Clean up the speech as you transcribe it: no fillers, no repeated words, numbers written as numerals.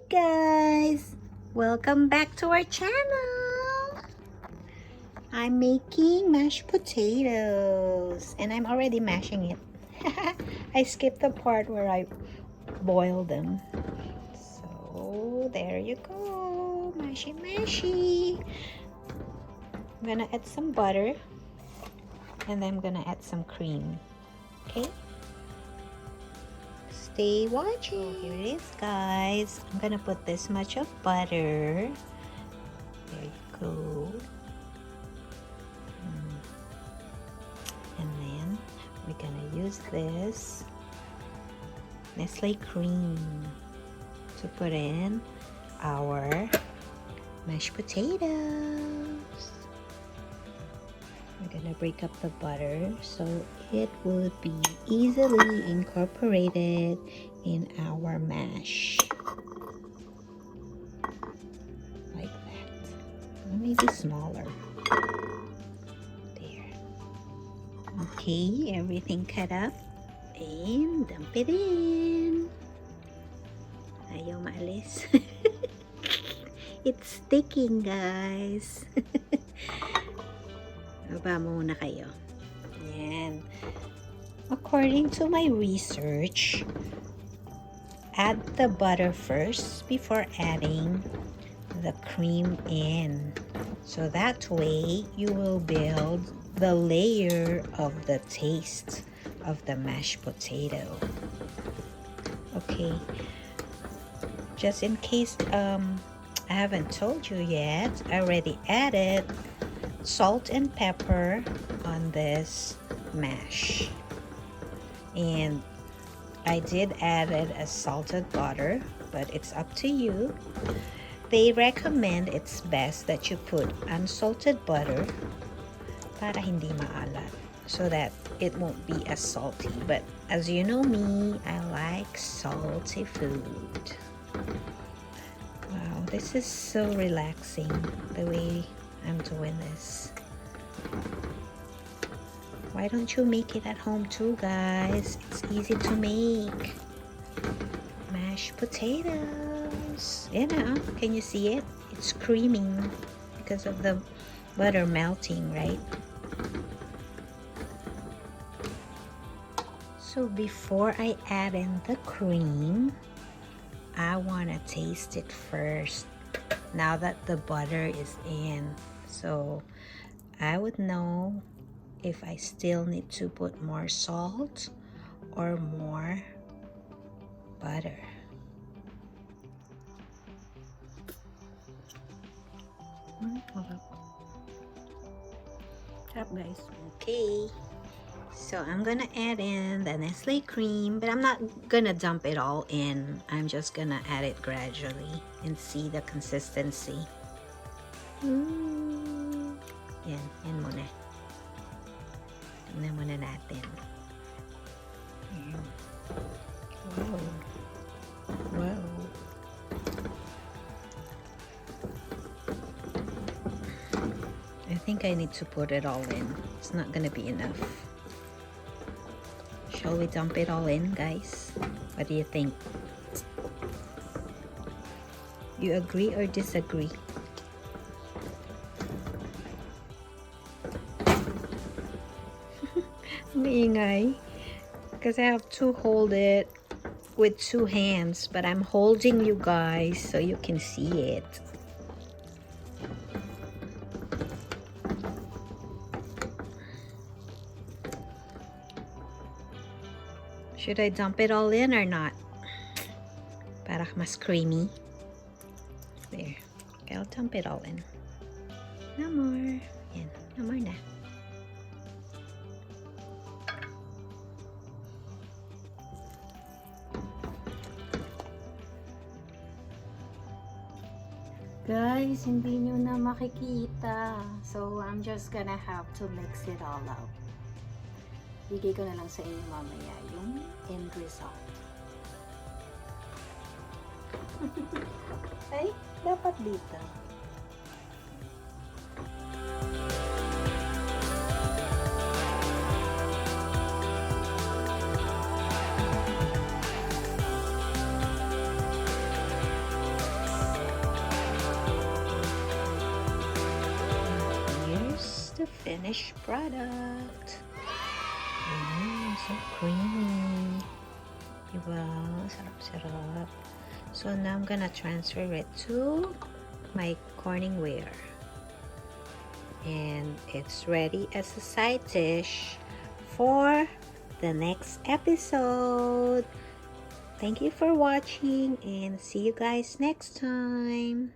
guys, welcome back to our channel. I'm making mashed potatoes and I'm already mashing it. I skipped the part where I boil them. So there you go, mashy mashy. I'm gonna add some butter and then I'm gonna add some cream. Okay, stay watching. So here it is, guys. I'm gonna put this much of butter. There you go. And then we're gonna use this Nestle cream to put in our mashed potatoes. We're gonna break up the butter so it would be easily incorporated in our mash. Like that. Or maybe smaller. There. Okay, everything cut up and dump it in. Ayaw maalis. It's sticking, guys. Baba muna kayo. Yan. According to my research, add the butter first before adding the cream in. So that way you will build the layer of the taste of the mashed potato. Okay. Just in case I haven't told you yet, I already added salt and pepper on this mash, and I did add it as salted butter, but it's up to you. They recommend it's best that you put unsalted butter para hindi maalat, so that it won't be as salty. But as you know me, I like salty food. Wow, this is so relaxing the way I'm doing this. Why don't you make it at home too, guys? It's easy to make. Mashed potatoes. You know, can you see it? It's creaming because of the butter melting, right? So before I add in the cream, I want to taste it first. Now that the butter is in, so I would know if I still need to put more salt or more butter. Sarap, guys. Okay, so I'm gonna add in the Nestle cream, but I'm not gonna dump it all in. I'm just gonna add it gradually and see the consistency. Yan, yan muna. Tingnan muna natin. Wow. Wow. I think I need to put it all in. It's not gonna be enough. Shall we dump it all in, guys? What do you think? You agree or disagree? Maingay. Because I have to hold it with two hands, but I'm holding you guys so you can see it. Should I dump it all in or not? Para mas creamy. There. Okay, I'll dump it all in. No more. Yan. No more na. Guys, hindi nyo na makikita. So, I'm just gonna have to mix it all out. Bigay ko na lang sa inyo mamaya yung end result. Ay, dapat dito. finished product. So creamy. Diba? Sarap-sarap. So now I'm gonna transfer it to my Corningware. And it's ready as a side dish for the next episode. Thank you for watching and see you guys next time.